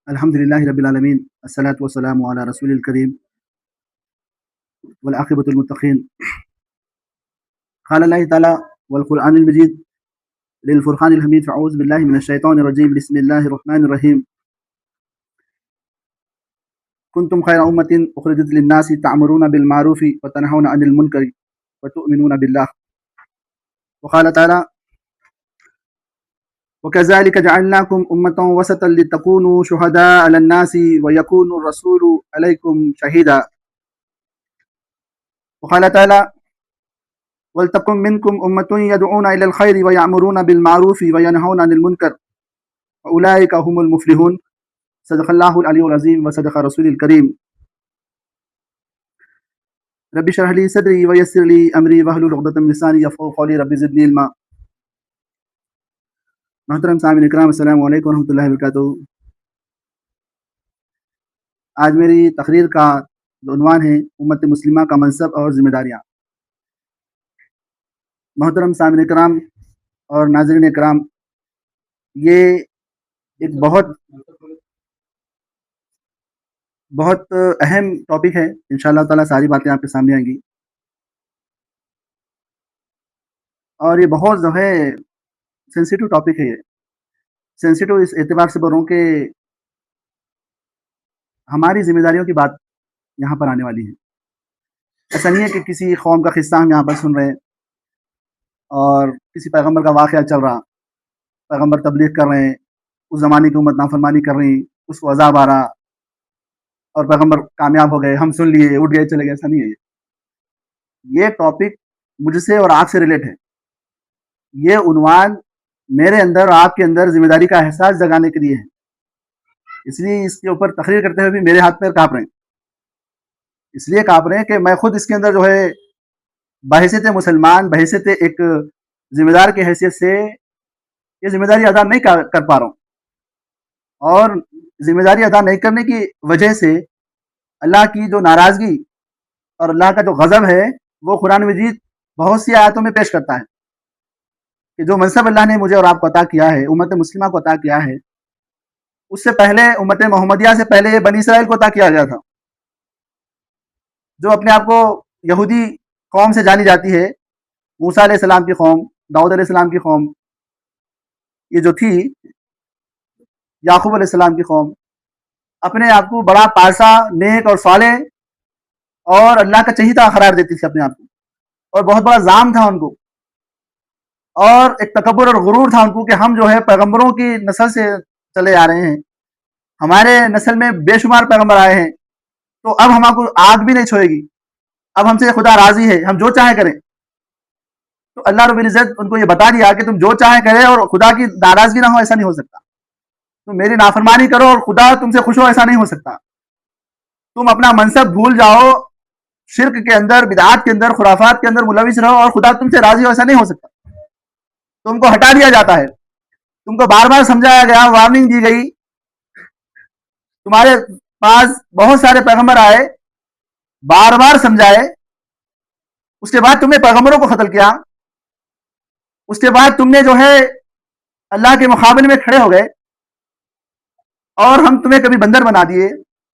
الحمدللہ رب العالمین الصلاۃ والسلام علی رسول الکریم والعاقبۃ المتقین قال اللہ تعالی والقرآن المجید للفرقان الحمید فاعوذ باللہ من الشیطان الرجیم بسم اللہ الرحمن الرحیم کنتم خیر امۃ اخرجت للناس تعمرون بالمعروف وتنہون عن المنکر وتؤمنون باللہ وقال تعالی وَكَذَلِكَ جَعَلْنَاكُمْ أُمَّةً وَسَطًا لِتَكُونُوا شُهَدَاءَ عَلَى النَّاسِ وَيَكُونَ الرَّسُولُ عَلَيْكُمْ شَهِيدًا وقال تعالى وَلْتَكُنْ مِنْكُمْ أُمَّةٌ يَدْعُونَ إِلَى الْخَيْرِ وَيَأْمُرُونَ بِالْمَعْرُوفِ وَيَنْهَوْنَ عَنِ الْمُنكَرِ وَأُولَئِكَ هُمُ الْمُفْلِحُونَ صدق اللہ العلی العظیم وصدق رسول الکریم رب اشرح لي صدری ويسر لي امری واحلل عقدۃ من لسانی یفقهوا قولی رب زدنی علما۔ محترم سامعین اکرام، السلام علیکم ورحمۃ اللہ وبرکاتہ۔ آج میری تقریر کا عنوان ہے امت مسلمہ کا منصب اور ذمہ داریاں۔ محترم سامعین اکرام اور ناظرین اکرام، یہ ایک بہت اہم ٹاپک ہے۔ انشاءاللہ تعالیٰ ساری باتیں آپ کے سامنے آئیں گی، اور یہ بہت جو ہے سینسیٹیو ٹاپک ہے۔ یہ سینسیٹیو اس اعتبار سے بولوں کہ ہماری ذمہ داریوں کی بات یہاں پر آنے والی ہے۔ ایسا نہیں ہے کہ کسی قوم کا قصہ ہم یہاں پر سن رہے ہیں اور کسی پیغمبر کا واقعہ چل رہا، پیغمبر تبلیغ کر رہے ہیں، اس زمانے کی امت نافرمانی کر رہی، اس کو عذاب آ رہا اور پیغمبر کامیاب ہو گئے، ہم سن لیے، اٹھ گئے، چلے گئے۔ ایسا نہیں ہے۔ یہ ٹاپک مجھ سے اور آپ سے ریلیٹ ہے۔ یہ عنوان میرے اندر اور آپ کے اندر ذمہ داری کا احساس جگانے کے لیے ہے، اس لیے اس کے اوپر تقریر کرتے ہوئے بھی میرے ہاتھ پیر کانپ رہے ہیں۔ اس لیے کانپ رہے ہیں کہ میں خود اس کے اندر جو ہے بحیثیت مسلمان، بحیثیت ایک ذمہ دار کی حیثیت سے یہ ذمہ داری ادا نہیں کر پا رہا ہوں، اور ذمہ داری ادا نہیں کرنے کی وجہ سے اللہ کی جو ناراضگی اور اللہ کا جو غضب ہے وہ قرآن مجید بہت سی آیاتوں میں پیش کرتا ہے کہ جو منصب اللہ نے مجھے اور آپ کو عطا کیا ہے، امت مسلمہ کو عطا کیا ہے، اس سے پہلے امت محمدیہ سے پہلے بنی اسرائیل کو عطا کیا گیا تھا، جو اپنے آپ کو یہودی قوم سے جانی جاتی ہے۔ موسیٰ علیہ السلام کی قوم، داؤد علیہ السلام کی قوم، یہ جو تھی یعقوب علیہ السلام کی قوم، اپنے آپ کو بڑا پارسا، نیک اور صالح اور اللہ کا چہیتا قرار دیتی تھی اپنے آپ کو، اور بہت بڑا زعم تھا ان کو، اور ایک تکبر اور غرور تھا ان کو کہ ہم جو ہے پیغمبروں کی نسل سے چلے آ رہے ہیں، ہمارے نسل میں بے شمار پیغمبر آئے ہیں، تو اب ہم کو آگ بھی نہیں چھوئے گی، اب ہم سے خدا راضی ہے، ہم جو چاہیں کریں۔ تو اللہ رب العزت ان کو یہ بتا دیا کہ تم جو چاہیں کرے اور خدا کی ناراضگی نہ ہو، ایسا نہیں ہو سکتا۔ تم میری نافرمانی کرو اور خدا تم سے خوش ہو، ایسا نہیں ہو سکتا۔ تم اپنا منصب بھول جاؤ، شرک کے اندر، بدعات کے اندر، خرافات کے اندر ملوث رہو اور خدا تم سے راضی ہو، ایسا نہیں ہو سکتا۔ تم کو ہٹا دیا جاتا ہے، تم کو بار بار سمجھایا گیا، وارننگ دی گئی، تمہارے پاس بہت سارے پیغمبر آئے، بار بار سمجھائے، اس کے بعد تم نے پیغمبروں کو قتل کیا، اس کے بعد تم نے جو ہے اللہ کے مقابلے میں کھڑے ہو گئے، اور ہم تمہیں کبھی بندر بنا دیے،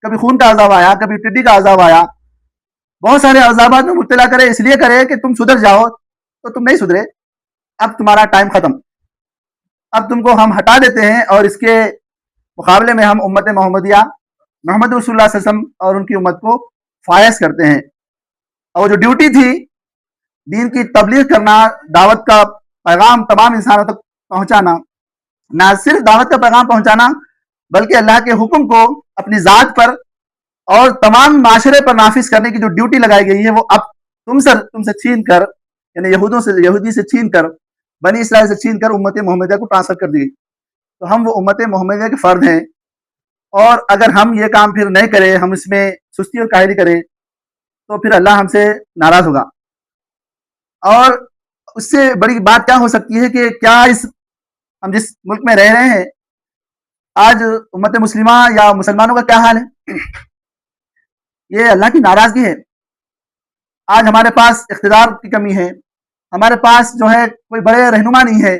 کبھی خون کا عذاب آیا، کبھی ٹڈی کا عذاب آیا، بہت سارے عذابات میں مبتلا کرے، اس لیے کرے کہ تم سدھر جاؤ، تو تم نہیں سدھرے۔ اب تمہارا ٹائم ختم، اب تم کو ہم ہٹا دیتے ہیں، اور اس کے مقابلے میں ہم امت محمدیہ، محمد رسول اللہ صلی اللہ علیہ وسلم اور ان کی امت کو فائز کرتے ہیں۔ اور جو ڈیوٹی تھی دین کی تبلیغ کرنا، دعوت کا پیغام تمام انسانوں تک پہنچانا، نہ صرف دعوت کا پیغام پہنچانا بلکہ اللہ کے حکم کو اپنی ذات پر اور تمام معاشرے پر نافذ کرنے کی جو ڈیوٹی لگائی گئی ہے، وہ اب تم سے چھین کر، یعنی یہودی سے چھین کر، بنی اسرائیل سے چھین کر امت محمدیہ کو ٹرانسفر کر دی گئی۔ تو ہم وہ امت محمدیہ کے فرد ہیں، اور اگر ہم یہ کام پھر نہیں کریں، ہم اس میں سستی اور کاہلی کریں، تو پھر اللہ ہم سے ناراض ہوگا۔ اور اس سے بڑی بات کیا ہو سکتی ہے کہ کیا ہم جس ملک میں رہ رہے ہیں آج، امت مسلمہ یا مسلمانوں کا کیا حال ہے؟ یہ اللہ کی ناراضگی ہے۔ آج ہمارے پاس اقتدار کی کمی ہے، ہمارے پاس جو ہے کوئی بڑے رہنما نہیں ہے،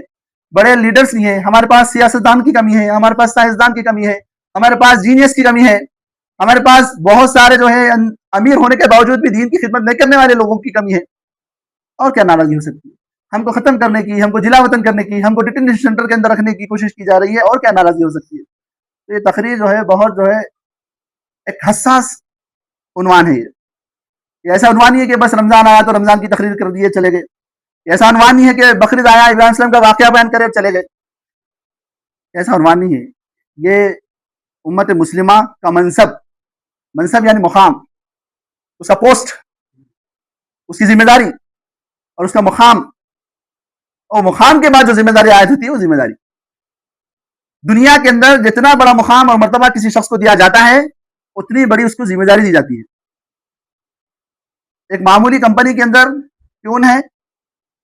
بڑے لیڈرز نہیں ہیں، ہمارے پاس سیاستدان کی کمی ہے، ہمارے پاس سائنسدان کی کمی ہے، ہمارے پاس جینیس کی کمی ہے، ہمارے پاس بہت سارے جو ہے امیر ہونے کے باوجود بھی دین کی خدمت نہیں کرنے والے لوگوں کی کمی ہے. اور کیا ناراضگی ہو سکتی ہے؟ ہم کو ختم کرنے کی، ہم کو جلا وطن کرنے کی، ہم کو ڈیٹینیشن سینٹر کے اندر رکھنے کی کوشش کی جا رہی ہے، اور کیا ناراضگی ہو سکتی ہے؟ تو یہ تقریر جو ہے بہت جو ہے ایک حساس عنوان ہے. یہ ایسا عنوان نہیں ہے کہ بس رمضان آیا تو رمضان کی تقریر کر دیے چلے گئے. ایسا عنوان نہیں ہے کہ بقرعید آیا ابراہیم السلام کا واقعہ بیان کرے چلے گئے. ایسا عنوان نہیں ہے. یہ امت مسلمہ کا منصب یعنی مقام، اس کا پوسٹ، اس کی ذمہ داری اور اس کا مقام، اور مقام کے بعد جو ذمہ داری عائد ہوتی ہے وہ ذمہ داری. دنیا کے اندر جتنا بڑا مقام اور مرتبہ کسی شخص کو دیا جاتا ہے اتنی بڑی اس کو ذمہ داری دی جاتی ہے. ایک معمولی کمپنی کے اندر پیون ہے،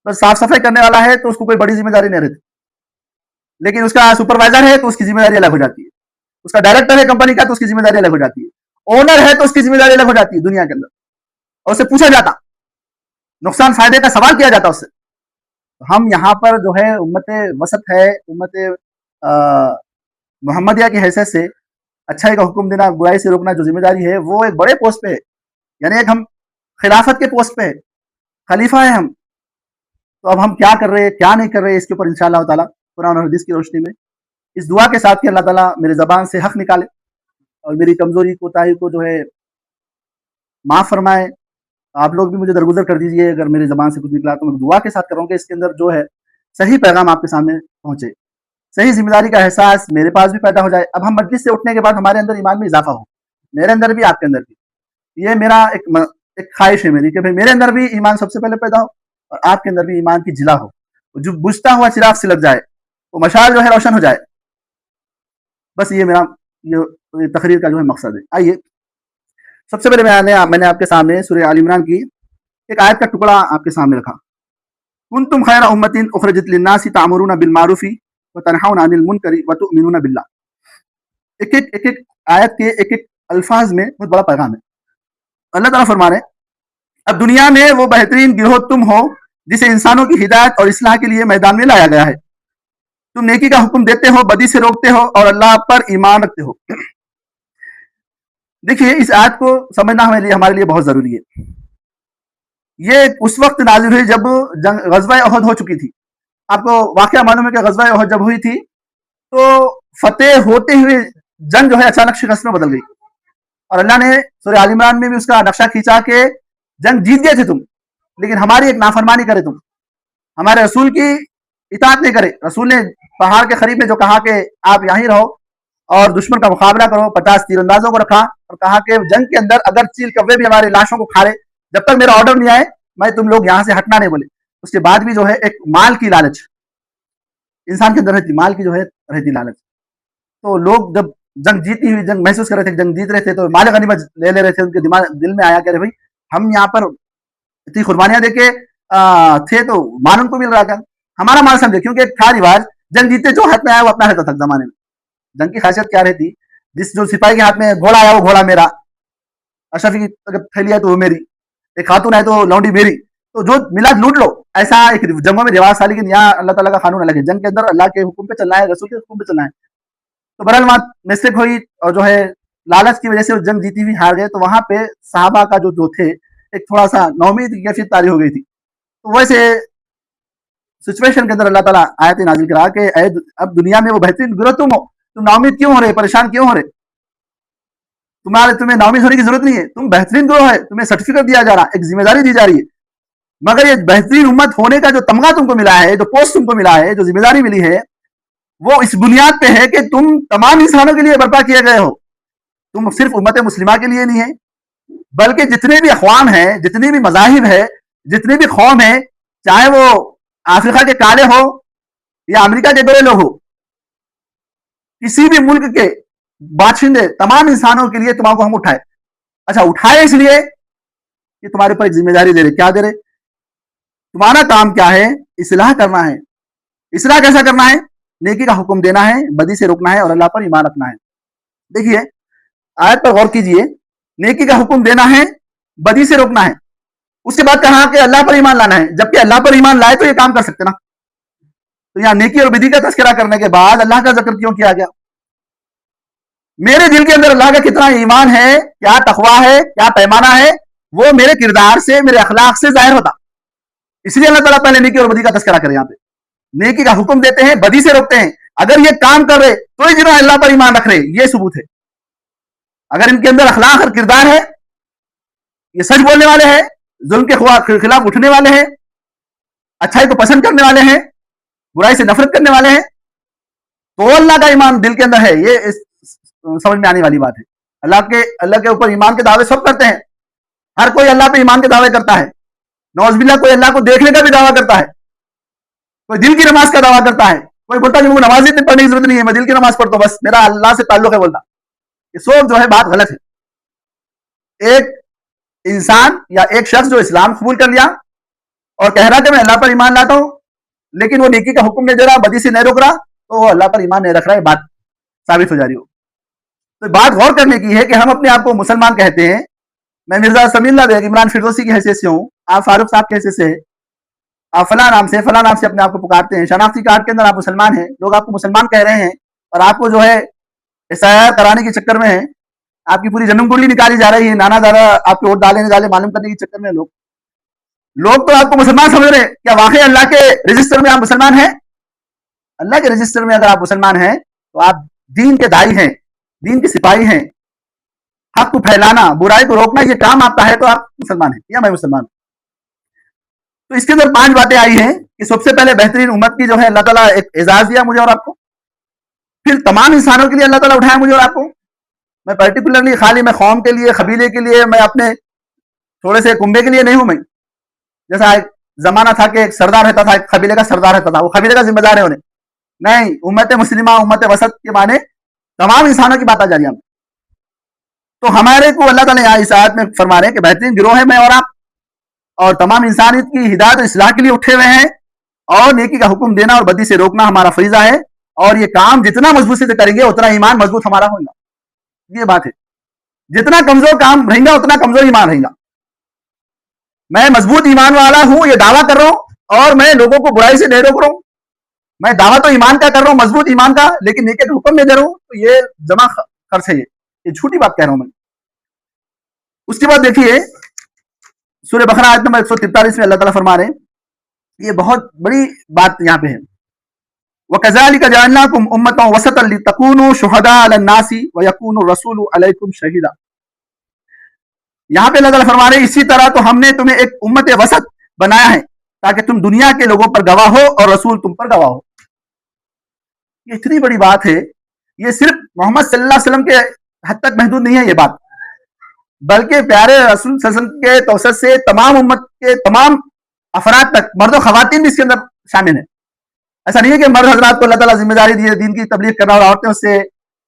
بس صاف صفائی کرنے والا ہے تو اس کو کوئی بڑی ذمہ داری نہیں رہتی، لیکن اس کا سپروائزر ہے تو اس کی ذمہ داری الگ ہو جاتی ہے. اس کا ڈائریکٹر ہے کمپنی کا تو اس کی ذمہ داری الگ ہو جاتی ہے. اونر ہے تو اس کی ذمہ داری الگ ہو جاتی ہے دنیا کے اندر، اور اسے پوچھا جاتا، نقصان فائدے کا سوال کیا جاتا اس سے. ہم یہاں پر جو ہے امت وسط ہے، امت محمدیہ کی حیثیت سے اچھائی کا حکم دینا، برائی سے روکنا جو ذمہ داری ہے وہ ایک بڑے پوسٹ پہ ہے. یعنی ایک ہم خلافت کے پوسٹ پہ ہے، خلیفہ ہے ہم. تو اب ہم کیا کر رہے ہیں کیا نہیں کر رہے ہیں، اس کے اوپر انشاءاللہ تعالیٰ قرآن اور حدیث کی روشنی میں اس دعا کے ساتھ کہ اللہ تعالیٰ میرے زبان سے حق نکالے اور میری کمزوری کوتاہی کو جو ہے معاف فرمائے. آپ لوگ بھی مجھے درگزر کر دیجئے اگر میری زبان سے کچھ نکلا تو میں دعا کے ساتھ کروں کہ اس کے اندر جو ہے صحیح پیغام آپ کے سامنے پہنچے، صحیح ذمہ داری کا احساس میرے پاس بھی پیدا ہو جائے. اب ہم مجلس سے اٹھنے کے بعد ہمارے اندر ایمان میں اضافہ ہو، میرے اندر بھی آپ کے اندر بھی. یہ میرا ایک خواہش ہے میری کہ میرے اندر بھی ایمان سب سے پہلے پیدا ہو اور آپ کے اندر بھی ایمان کی جلا ہو، جو بجھتا ہوا چراغ سے لگ جائے، وہ مشال جو ہے روشن ہو جائے. بس یہ میرا یہ تقریر کا جو ہے مقصد ہے. آئیے سب سے پہلے میں نے آپ کے سامنے سورہ آل عمران کی ایک آیت کا ٹکڑا آپ کے سامنے رکھا. کنتم خیر امۃ اخرجت للناس تأمرون بالمعروف وتنہون عن المنکر وتؤمنون باللہ. ایک ایک آیت کے ایک ایک الفاظ میں بہت بڑا پیغام ہے. اللہ تعالیٰ فرما رہے ہیں اب دنیا میں وہ بہترین گروہ تم ہو جسے انسانوں کی ہدایت اور اصلاح کے لیے میدان میں لایا گیا ہے. تم نیکی کا حکم دیتے ہو، بدی سے روکتے ہو اور اللہ پر ایمان رکھتے ہو. دیکھیے اس آیت کو سمجھنا ہمارے لیے بہت ضروری ہے. یہ اس وقت نازل ہوئی جب غزوہ احد ہو چکی تھی. آپ کو واقعہ معلوم ہے کہ غزوہ احد جب ہوئی تھی تو فتح ہوتے ہوئے جنگ جو ہے اچانک شکست میں بدل گئی، اور اللہ نے سورہ آل عمران میں بھی اس کا نقشہ کھینچا کہ جنگ جیت گئے تھے تم، لیکن ہماری ایک نافرمانی کرے، تم ہمارے رسول کی اطاعت نہیں کرے. رسول نے پہاڑ کے قریب میں جو کہا کہ آپ یہیں رہو اور دشمن کا مقابلہ کرو، 50 تیر اندازوں کو رکھا اور کہا کہ جنگ کے اندر اگر چیل کوے بھی ہمارے لاشوں کو کھا لے، جب تک میرا آرڈر نہیں آئے میں تم لوگ یہاں سے ہٹنا نہیں بولے. اس کے بعد بھی جو ہے ایک مال کی لالچ انسان کے اندر رہتی، مال کی جو ہے رہتی لالچ. تو لوگ جب جنگ جیتی ہوئی جنگ محسوس کر رہے تھے، جنگ جیت رہے تھے تو مال غنیمت لے رہے تھے، ان کے دل میں آیا کہ ارے بھائی ہم یہاں پر اتنی قربانیاں دے کے تھے تو مال ان کو مل رہا تھا، ہمارا مال سمجھے. کیونکہ ایک تھا رواج جنگ جیتے جو ہاتھ میں آیا وہ اپنا رہتا تھا زمانے میں. جنگ کی خاصیت کیا رہتی، جو سپاہی کے ہاتھ میں گھوڑا آیا وہ گھوڑا میرا، اشرفی کی اگر تھیلی ہے تو وہ میری، ایک خاتون ہے تو لونڈی میری، تو جو ملا لوٹ لو. ایسا ایک جنگوں میں رواج تھا، لیکن یہاں اللہ تعالیٰ کا قانون الگ ہے. جنگ کے اندر اللہ کے حکم پہ چلنا ہے، رسول کے حکم پہ چلنا ہے. تو برحال وہاں مسٹیک ہوئی اور جو ہے لالچ کی وجہ سے جنگ جیتی ہوئی ہار گئے. تو وہاں پہ صحابہ کا جو تھے ایک تھوڑا سا نومید کی کیفیت طاری ہو گئی تھی. تو ویسے سچویشن کے اندر اللہ تعالیٰ آیت نازل کرا کہ اب دنیا میں وہ بہترین گروہ تم ہو، تم ناامید کیوں ہو رہے، پریشان کیوں ہو رہے؟ تمہیں ناامید ہونے کی ضرورت نہیں ہے، تم بہترین گروہ ہے، تمہیں سرٹیفکیٹ دیا جا رہا، ایک ذمہ داری دی جا رہی ہے. مگر یہ بہترین امت ہونے کا جو تمغہ تم کو ملا ہے، جو پوسٹ تم کو ملا ہے، جو ذمہ داری ملی ہے، وہ اس بنیاد پہ ہے کہ تم تمام انسانوں کے لیے برپا کیے گئے ہو. تم صرف امت مسلمہ کے لیے نہیں ہے، بلکہ جتنے بھی اقوام ہیں، جتنے بھی مذاہب ہیں، جتنے بھی قوم ہیں، چاہے وہ افریقہ کے کالے ہو یا امریکہ کے گورے لوگ ہو، کسی بھی ملک کے باشندے، تمام انسانوں کے لیے تمہارے کو ہم اٹھائے. اچھا اٹھائے اس لیے کہ تمہارے اوپر ایک ذمہ داری دے رہے. کیا دے رہے؟ تمہارا کام کیا ہے؟ اصلاح کرنا ہے. اصلاح کیسا کرنا ہے؟ نیکی کا حکم دینا ہے، بدی سے روکنا ہے اور اللہ پر ایمان رکھنا ہے. دیکھیے آیت پر غور کیجئے، نیکی کا حکم دینا ہے، بدی سے روکنا ہے. اس کے بعد کہا کہ اللہ پر ایمان لانا ہے، جبکہ اللہ پر ایمان لائے تو یہ کام کر سکتے نا. تو یہاں نیکی اور بدی کا تذکرہ کرنے کے بعد اللہ کا ذکر کیوں کیا گیا؟ میرے دل کے اندر اللہ کا کتنا ایمان ہے، کیا تقویٰ ہے، کیا پیمانہ ہے، وہ میرے کردار سے، میرے اخلاق سے ظاہر ہوتا. اس لیے اللہ تعالیٰ پہلے نیکی اور بدی کا تذکرہ کرے. یہاں پہ نیکی کا حکم دیتے ہیں، بدی سے روکتے ہیں. اگر یہ کام کر رہے تو ہی جنہوں اللہ پر ایمان رکھ رہے، یہ ثبوت ہے. اگر ان کے اندر اخلاق اور کردار ہے، یہ سچ بولنے والے ہیں، ظلم کے خلاف اٹھنے والے ہیں، اچھائی کو پسند کرنے والے ہیں، برائی سے نفرت کرنے والے ہیں، تو اللہ کا ایمان دل کے اندر ہے. یہ سمجھ میں آنے والی بات ہے. اللہ کے اوپر ایمان کے دعوے سب کرتے ہیں. ہر کوئی اللہ پہ ایمان کے دعوے کرتا ہے. نعوذ باللہ کوئی اللہ کو دیکھنے کا بھی دعویٰ کرتا ہے، کوئی دل کی نماز کا دعویٰ کرتا ہے، کوئی بولتا ہے کہ مجھے نماز ہی پڑھنے کی ضرورت نہیں ہے، میں دل کی نماز پڑھتا ہوں، بس میرا اللہ سے تعلق ہے. بولتا یہ سب جو ہے بات غلط ہے. ایک انسان یا ایک شخص جو اسلام قبول کر لیا اور کہہ رہا کہ میں اللہ پر ایمان لاتا ہوں، لیکن وہ نیکی کا حکم نہیں دے رہا، بدی سے نہیں روک رہا، تو وہ اللہ پر ایمان نہیں رکھ رہا ہے. بات ثابت ہو جا رہی ہو. تو بات غور کرنے کی ہے کہ ہم اپنے آپ کو مسلمان کہتے ہیں. میں مرزا سمیع اللہ بیگ عمران فردوسی کی حیثیت سے ہوں، آپ فاروق صاحب کی حیثیت سے، آپ فلاں نام سے اپنے آپ کو پکارتے ہیں. شناختی کارڈ کے اندر آپ مسلمان ہیں، لوگ آپ کو مسلمان کہہ رہے ہیں، اور آپ کو جو ہے SIR کرانے کے چکر میں ہیں. آپ کی پوری جنم کنڈلی نکالی جا رہی ہے، نانا دادا آپ کے ووٹ ڈالے معلوم کرنے کے چکر میں. لوگ تو آپ کو مسلمان سمجھ رہے ہیں. کیا واقعی اللہ کے رجسٹر میں آپ مسلمان ہیں؟ اللہ کے رجسٹر میں اگر آپ مسلمان ہیں تو آپ دین کے داعی ہیں، دین کے سپاہی ہیں. حق کو پھیلانا، برائی کو روکنا، یہ کام آپ کا ہے تو آپ مسلمان ہیں، یا میں مسلمان ہوں. تو اس کے اندر 5 باتیں آئی ہیں کہ سب سے پہلے بہترین امت کی جو ہے اللہ تعالیٰ ایک اعزاز دیا مجھے اور آپ کو. پھر تمام انسانوں کے لیے اللہ تعالیٰ اٹھایا مجھے اور آپ کو. میں پرٹیکولرلی خالی میں قوم کے لیے، قبیلے کے لیے، میں اپنے تھوڑے سے کنبے کے لیے نہیں ہوں. میں جیسا ایک زمانہ تھا کہ ایک سردار رہتا تھا، ایک قبیلے کا سردار رہتا تھا، وہ قبیلے کا ذمہ دار ہے انہیں. نہیں، امت مسلمہ، امت وسط کے معنی تمام انسانوں کی بات آ جا رہی ہے. تو ہمارے کو اللہ تعالیٰ یہاں اس آیت میں فرما رہے ہیں کہ بہترین گروہ ہے میں اور آپ، اور تمام انسانیت کی ہدایت اور اصلاح کے لیے اٹھے ہوئے ہیں، اور نیکی کا حکم دینا اور بدی سے روکنا ہمارا فریضہ ہے. اور یہ کام جتنا مضبوط سے کریں گے اتنا ایمان مضبوط ہمارا ہوگا. یہ بات ہے. جتنا کمزور کام رہیں گا اتنا کمزور ایمان رہیں گا. میں مضبوط ایمان والا ہوں یہ دعویٰ کر رہا ہوں، اور میں لوگوں کو برائی سے نہیں روک رہا ہوں. میں دعویٰ تو ایمان کا کر رہا ہوں، مضبوط ایمان کا، لیکن نیکی کا حکم نہیں دے رہا ہوں، تو یہ جمع خرچ ہے. یہ جھوٹی بات کہہ رہا ہوں میں. اس کے بعد دیکھیے سورہ بقرہ آیت نمبر 143 میں اللہ تعالیٰ فرما رہے ہیں، یہ بہت بڑی بات یہاں پہ ہے. وَكَذَلِكَ جَعَلْنَاكُمْ أُمَّةً وَسَطًا لِتَكُونُوا شُهَدَاءَ عَلَى النَّاسِ وَيَكُونَ الرَّسُولُ عَلَيْكُمْ شَهِيدًا. یہاں پہ اللہ تعالیٰ فرما رہے ہیں اسی طرح تو ہم نے تمہیں ایک امت وسط بنایا ہے تاکہ تم دنیا کے لوگوں پر گواہ ہو اور رسول تم پر گواہ ہو. یہ اتنی بڑی بات ہے. یہ صرف محمد صلی اللہ علیہ وسلم کے حد تک محدود نہیں ہے یہ بات، بلکہ پیارے رسول صلی اللہ علیہ وسلم کے توسط سے تمام امت کے تمام افراد تک، مرد و خواتین بھی اس کے اندر شامل ہیں. ایسا نہیں ہے کہ مرد حضرات کو اللہ تعالیٰ ذمہ داری دی ہے دین کی تبلیغ کرنا اور عورتیں اس سے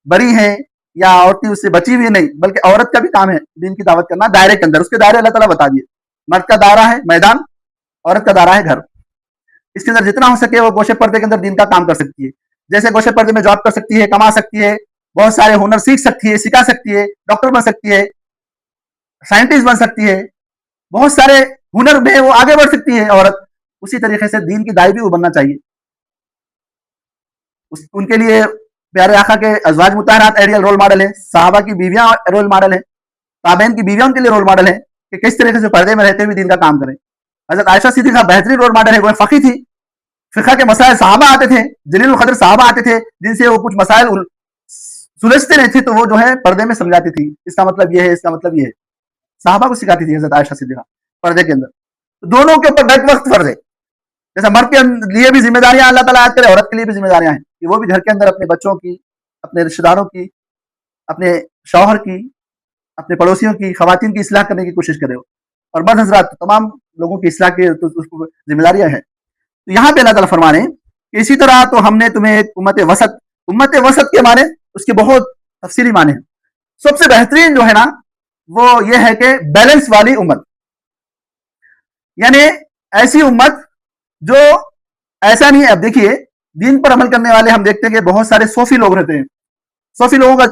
بری ہیں یا عورتیں اس سے بچی ہوئی نہیں، بلکہ عورت کا بھی کام ہے دین کی دعوت کرنا دائرے کے اندر. اس کے دائرے اللہ تعالیٰ بتا دیے. مرد کا دائرہ ہے میدان، عورت کا دائرہ ہے گھر. اس کے اندر جتنا ہو سکے وہ گوشے پردے کے اندر دین کا کام کر سکتی ہے. جیسے گوشے پردے میں جاب کر سکتی ہے، کما سکتی ہے، بہت سارے ہنر سیکھ سکتی ہے، سکھا سکتی ہے، ڈاکٹر بن سکتی ہے، سائنٹسٹ بن سکتی ہے، بہت سارے ہنر میں وہ آگے بڑھ سکتی ہے عورت. اسی طریقے سے دین کی داعی بھی وہ بننا چاہیے. ان کے لیے پیارے آقا کے ازواج مطہرات آئیڈیل رول ماڈل ہیں، صحابہ کی بیویاں رول ماڈل ہیں، تابعین کی بیویاں ان کے لیے رول ماڈل ہیں کہ کس طریقے سے پردے میں رہتے ہوئے دین کا کام کریں. حضرت عائشہ صدیقہ بہترین رول ماڈل ہے. وہ فقی تھی، فقہ کے مسائل صحابہ آتے تھے، جلیل القدر صحابہ آتے تھے جن سے وہ کچھ مسائل سلجھتے نہیں تھے تو وہ جو ہے پردے میں سمجھاتی تھی. اس کا مطلب یہ ہے، اس کا مطلب یہ ہے. صحابہ کو سکھاتی تھی حضرت عائشہ صدیقہ پردے کے اندر. دونوں کے اوپر بیک وقت فرض ہے. جیسا مرد کے لیے بھی ذمہ داریاں اللہ تعالیٰ عائد کرے، عورت کے لیے بھی ذمہ داریاں ہیں کہ وہ بھی گھر کے اندر اپنے بچوں کی، اپنے رشتہ داروں کی، اپنے شوہر کی، اپنے پڑوسیوں کی، خواتین کی اصلاح کرنے کی کوشش کرے. اور مرد حضرات تمام لوگوں کی اصلاح کی ذمہ داریاں ہیں. تو یہاں پہ اللہ تعالیٰ فرما رہے ہیں کہ اسی طرح تو ہم نے تمہیں ایک امت وسط کے معنی اس کے بہت تفصیلی معنی ہیں. سب سے بہترین جو ہے نا وہ یہ ہے کہ بیلنس والی امت، یعنی ایسی امت جو ایسا نہیں ہے. اب دیکھیے دین پر عمل کرنے والے ہم دیکھتے ہیں کہ بہت سارے صوفی لوگ رہتے ہیں. صوفی لوگوں کا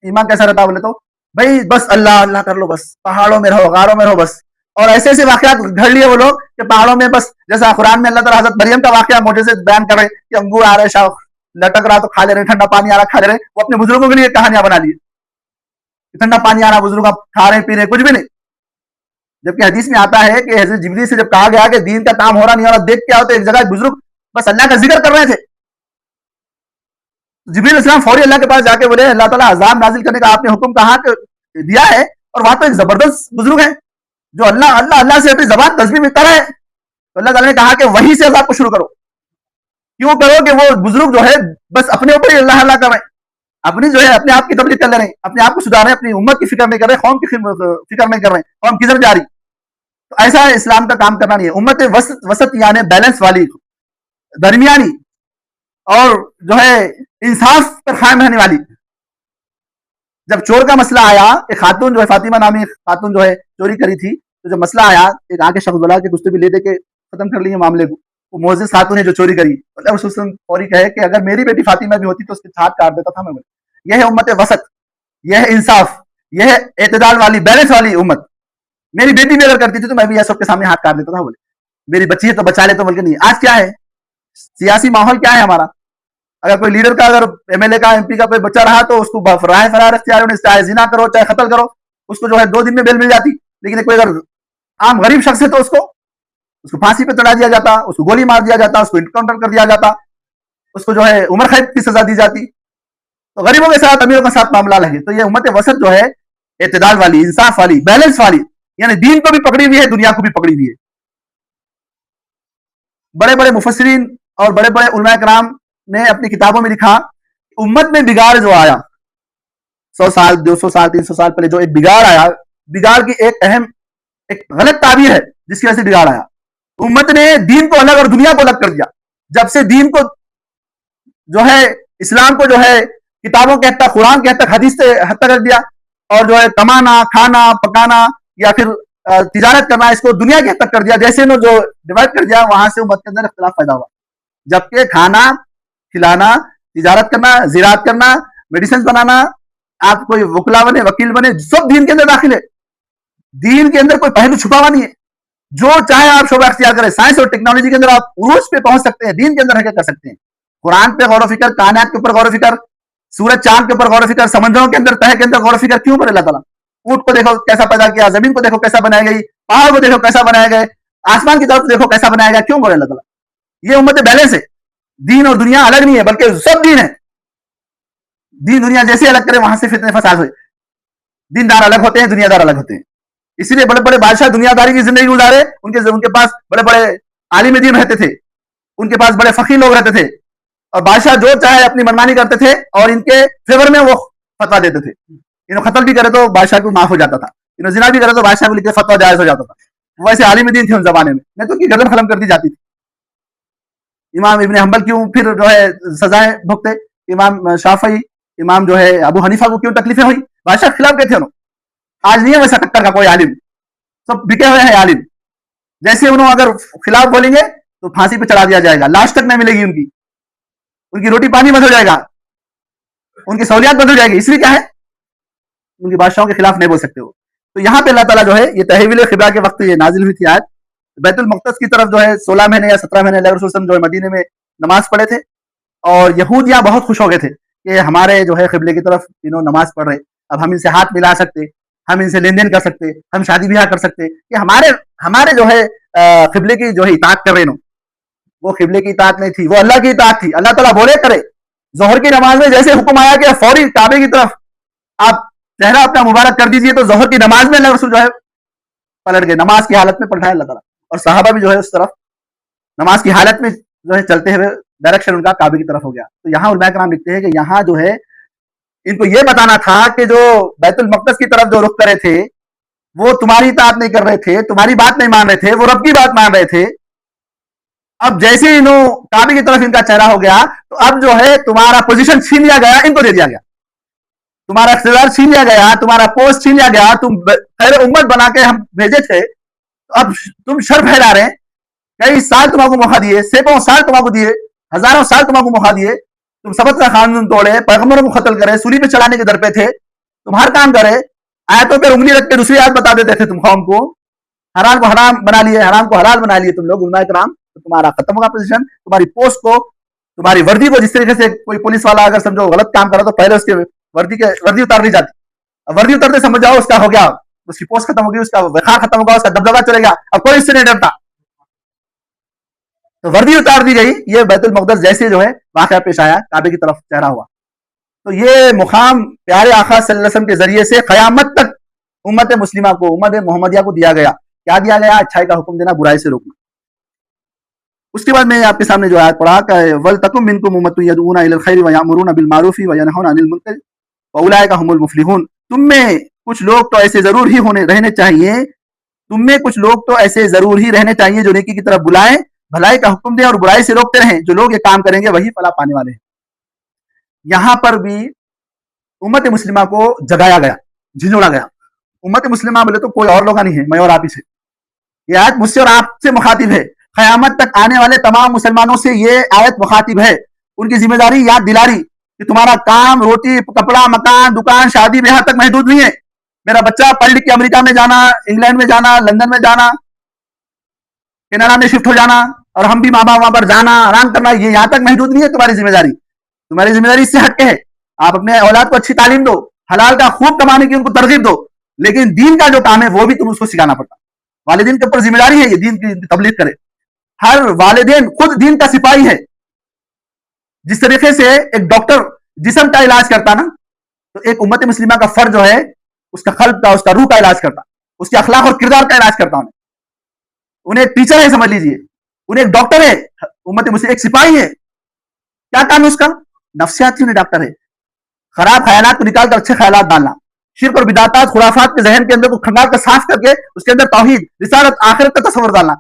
ایمان کیسا رہتا ہے بولے تو بھائی بس اللہ اللہ کر لو، بس پہاڑوں میں رہو، غاروں میں رہو بس. اور ایسے ایسے واقعات گھڑ لیے وہ لوگ کہ پہاڑوں میں بس، جیسا قرآن میں اللہ تعالیٰ حضرت مریم کا واقعہ موجے سے بیان کر رہے کہ انگور آ رہے लटक रहा तो खा ले रहे, ठंडा पानी आ रहा खा ले रहे, वो अपने बुजुर्गों के लिए कहानियां बना ली, ठंडा पानी आ रहा बुजुर्ग आप खा रहे पी रहे, कुछ भी नहीं। जबकि हदीस में आता है कि हज़रत जिब्रील से जब कहा गया कि दीन का काम हो रहा नहीं हो रहा, देख क्या होता है, एक जगह बुजुर्ग बस अल्लाह का जिक्र कर रहे थे, जिब्रील अलैहिस्सलाम फौरी अल्लाह के पास जाके बोले अल्लाह ताला अजाब नाजिल करने का आपने हुक्म कहा दिया है, और वहां तो एक जबरदस्त बुजुर्ग है जो अल्लाह अल्लाह अल्लाह से अपनी जबान तस्बीह में कर है, तो अल्लाह ताला ने कहा कि वहीं से अजाब को शुरू करो। क्यों करो कि वो बुजुर्ग जो है बस अपने ऊपर ही अल्लाह अल्लाह कर रहे हैं, अपनी जो है अपने आप की तबलीग कर ले रहे हैं, अपने आप को सुधार रहे हैं, अपनी उम्मत की फिक्र नहीं कर रहे, कौम की फिक्र नहीं कर रहे, कौम किधर जा रही। तो ऐसा इस्लाम का काम करना नहीं है। उम्मत वसत यानी बैलेंस वाली, दरमियानी और जो है इंसाफ पर कायम रहने वाली। जब चोर का मसला आया, एक खातून जो है फातिमा नामी खातून जो है चोरी करी थी, तो जब मसला आया एक आके शख्स बोला कि कुछ तो भी ले दे के खत्म कर लिए मामले को, वो मोअज़्ज़िज़ खातून है जो चोरी करी, मतलब रसूल फौरी कहे कि अगर मेरी बेटी फातिमा भी होती तो उसके हाथ काट देता था मैं। यह है उम्मत वसत, यह है इंसाफ, यह है एतदाल वाली बैलेंस वाली उम्मत। मेरी बेटी भी अगर करती थी तो मैं भी यह सबके सामने हाथ काट देता था, बोले मेरी बच्ची है तो बचा ले, तो बोल के नहीं। आज क्या है सियासी माहौल, क्या है हमारा, अगर कोई लीडर का, अगर एमएलए का, एमपी का कोई बच्चा रहा तो उसको राय फरार इख्तियार, चाहे जिना करो चाहे कत्ल करो, उसको जो है 2 दिन में बेल मिल जाती। लेकिन कोई अगर आम गरीब शख्स है तो उसको फांसी पे चढ़ा दिया जाता, उसको गोली मार दिया जाता, उसको इनकाउंटर कर दिया जाता, उसको जो है उम्र कैद की सजा दी जाती। तो गरीबों के साथ अमीरों के साथ मामला लगे। तो ये उम्मत वसत जो है एतदाल वाली, इंसाफ वाली, बैलेंस वाली, यानी दीन को भी पकड़ी हुई है, दुनिया को भी पकड़ी हुई है। बड़े बड़े मुफस्सिरीन और बड़े बड़े उलमा कराम ने अपनी किताबों में लिखा, उम्मत में बिगाड़ जो आया 100 साल 200 साल 300 साल पहले, जो एक बिगाड़ आया, बिगाड़ की एक अहम एक गलत ताबीर है जिसकी वजह से बिगाड़ आया। उम्मत ने दीन को अलग और दुनिया को अलग कर दिया। जब से दीन को जो है, इस्लाम को जो है किताबों के हद तक, कुरान के हद तक, हदीस से हद तक कर दिया, और जो है कमाना, खाना, पकाना या फिर तिजारत करना, इसको दुनिया के हद तक कर दिया। जैसे इन्होंने जो डिवाइड कर दिया, वहां से उम्मत के अंदर इख्तिलाफ पैदा हुआ। जबकि खाना खिलाना, तिजारत करना, ज़िराअत करना, मेडिसिन बनाना, आप कोई वकला बने, वकील बने, सब दीन के अंदर दाखिल है। दीन के अंदर कोई पहलू छुपा हुआ नहीं है। जो चाहे आप शोबा अख्तियार करें, साइंस और टेक्नोलॉजी के अंदर आप उरूज पे पहुंच सकते हैं, दीन के अंदर कर सकते हैं। कुरान पे गौर फिक्र, कायनात के ऊपर गौर फिक्र, सूरज चांद के ऊपर गौर फिक्र, समंदरों के अंदर, तह के अंदर गौर फिक्र क्यों करे अल्लाह ताला? ऊंट को देखो कैसा पैदा किया, जमीन को देखो कैसा बनाई गई, पहाड़ को देखो कैसा बनाया गया, आसमान की तरफ देखो कैसा बनाया गया, क्यों करे अल्लाह ताला? ये उम्मत बैलेंस है। दीन और दुनिया अलग नहीं है, बल्कि सब दीन है। दीन दुनिया जैसे अलग करे, वहां से फितने फसाद हुए। दीनदार अलग होते हैं, दुनियादार अलग होते हैं। इसीलिए बड़े बड़े बादशाह दुनियादारी की जिंदगी गुजारे, उनके पास बड़े बड़े आलिम दीन रहते थे, उनके पास बड़े फकीर लोग रहते थे, और बादशाह जो चाहे अपनी मनमानी करते थे और इनके फेवर में वो फतवा देते थे। इन्होंने कत्ल भी करे तो बादशाह को माफ हो जाता था, इन्होंने जिना भी करे तो बादशाह को लिखे फतवा जायज हो जाता था। वैसे आलिम दीन थे उस जमाने में, नहीं तो उनकी गर्दन खत्म कर दी जाती थी। इमाम इब्ने हंबल क्यों फिर जो है सजाएं भुगते, इमाम शाफई, इमाम जो है अबू हनीफा को क्यों तकलीफें हुई? बादशाह के खिलाफ गए थे उन्होंने। आज नहीं है वैसा टक्कर का कोई आलिम, सब बिके हुए हैं आलिम। जैसे उन्होंने अगर खिलाफ बोलेंगे तो फांसी पे चढ़ा दिया जाएगा, लाश तक नहीं मिलेगी उनकी रोटी पानी बंद हो जाएगा, उनकी सहूलियत बंद हो जाएगी। इसलिए क्या है, उनकी बादशाहों के खिलाफ नहीं बोल सकते हो। तो यहाँ पे अल्लाह ताला जो है, ये तहवील ख़िबा के वक्त ये नाजिल हुई थी आयत। बैतुल मक़दस की तरफ जो है 16 महीने या 17 महीने रसूल जो है मदीने में नमाज पढ़े थे, और यहूदियाँ बहुत खुश हो गए थे कि हमारे जो है क़िबले की तरफ तीनों नमाज पढ़ रहे, अब हम इनसे हाथ मिला सकते, हम इनसे लेन देन कर सकते, हम शादी ब्याह कर सकते, कि हमारे जो है क़िबले की जो है इताअत कर रहे। वो क़िबले की इताअत नहीं थी, वो अल्लाह की इताअत थी। अल्लाह ताला बोले करे, ज़ोहर की नमाज में जैसे हुक्म आया कि फौरी काबे की तरफ आप चेहरा अपना मुबारक कर दीजिए, तो ज़ोहर की नमाज में अल्लाह रसूल जो है पलट गए, नमाज की हालत में पलटाया अल्लाह ताला, और सहाबा भी जो है उस तरफ नमाज की हालत में जो है चलते हुए डायरेक्शन उनका काबे की तरफ हो गया। तो यहाँ उलमा कराम लिखते हैं कि यहाँ जो है इनको ये बताना था कि जो बैतुल मक़दस की तरफ जो रुख करे थे, वो तुम्हारी इताअत नहीं कर रहे थे, तुम्हारी बात नहीं मान रहे थे, वो रब की बात मान रहे थे। अब जैसे इन्हों काबे की तरफ इनका चेहरा हो गया, तो अब जो है तुम्हारा पोजीशन छीन लिया गया, इनको दे दिया गया, तुम्हारा इख्तियार छीन लिया गया, तुम्हारा पोस्ट छीन लिया गया। तुम खैर उम्मत बना के हम भेजे थे, तो अब तुम शर फैला रहे हैं। कई साल तुम्हारा मौका दिए, सैकड़ों साल तुम्हारा दिए, हजारों साल तुम्हारा मौका दिए, तुम सबक का कानून तोड़े, पैगंबरों को कत्ल करे, सूली पे चढ़ाने के दर पे थे, तुम हर काम करे, आयतों पे उंगली रख के दूसरी आयत बता देते थे तुम कौम को, हराम को हराम बना लिए, हराम को हलाल बना लिए तुम लोग उलमा कराम। तो तुम्हारा खत्म होगा पोजीशन, तुम्हारी पोस्ट को तुम्हारी वर्दी को जिस तरीके से कोई पुलिस वाला अगर समझो गलत काम करा तो पहले उसके वर्दी उतार ली जाती, अब वर्दी उतरते समझ जाओ उसका हो गया, उसकी पोस्ट खत्म होगी, उसका वक़ार खत्म होगा, उसका दबदबा चलेगा, अब कोई इससे नहीं डरता। तो वर्दी उतार दी गई, ये बैतुल मक़दस जैसे जो है वाक़या पेश आया, काबे की तरफ चेहरा हुआ। तो ये मुकाम प्यारे आका सल्लल्लाहु अलैहि वसल्लम के जरिए से क़यामत तक उम्मत मुस्लिमा को, उम्मत मोहम्मदिया को दिया गया। क्या दिया गया? अच्छाई का हुक्म देना, बुराई से रोकना। उसके बाद मैं आपके सामने जो आयत पढ़ा कि वल तकुम मिनकुम उम्मतुन यदऊना इलल खैरि व यामुरूना बिल मारूफि व यनहौना अनिल मुनकर व उलाइका हुमुल मुफ्लिहून। तुम में कुछ लोग तो ऐसे जरूर ही रहने चाहिए, तुम में कुछ लोग तो ऐसे जरूर ही रहने चाहिए जो नेकी की तरफ बुलाएं, भलाई का हुक्म दें और बुराई से रोकते रहें। जो लोग ये काम करेंगे वही फलाह पाने वाले हैं। यहां पर भी उम्मत मुस्लिमा को जगाया गया, झिझोड़ा गया। उम्मत मुस्लिमा बोले तो कोई और लोग नहीं है, मैं और आप ही से। ये आयत मुझसे और आपसे मुखातिब है। क़यामत तक आने वाले तमाम मुसलमानों से ये आयत मुखातिब है। उनकी जिम्मेदारी याद दिलारी कि तुम्हारा काम, रोटी, कपड़ा, मकान, दुकान, शादी ब्याह तक महदूद नहीं है। मेरा बच्चा पढ़ लिख के अमेरिका में जाना, इंग्लैंड में जाना, लंदन में जाना, कनाडा में शिफ्ट हो जाना और हम भी माँ बाप वहां पर जाना, आराम करना, ये यहाँ तक महदूद नहीं है तुम्हारी जिम्मेदारी। तुम्हारी जिम्मेदारी इससे हटके है। आप अपने औलाद को अच्छी तालीम दो, हलाल का खूब कमाने की उनको तरगीब दो, लेकिन दीन का जो काम है वो भी तुम उसको सिखाना पड़ता। वालिदैन के ऊपर जिम्मेदारी है ये दीन की तबलीग करे। हर वालिदैन खुद दीन का सिपाही है। जिस तरीके से एक डॉक्टर जिस्म का इलाज करता ना, तो एक उम्मत मुस्लिमा का फर्ज जो है उसका कल्ब का, उसका रूह का इलाज करता, उसके अखलाक और किरदार का इलाज करता। उन्हें एक टीचर है समझ लीजिए, उन्हें एक डॉक्टर है, उम्मत मुस्लिम एक सिपाही है। क्या काम है उसका? नफ्सियाती उन्हें डॉक्टर है। खराब ख्यालात को निकालकर अच्छे ख्यालात डालना, शिर्क और बिदातात, खुराफात के जहन के अंदर को खंगाल कर साफ करके उसके अंदर तौहीद, रिसालत, आखिरत का तस्वर डालना।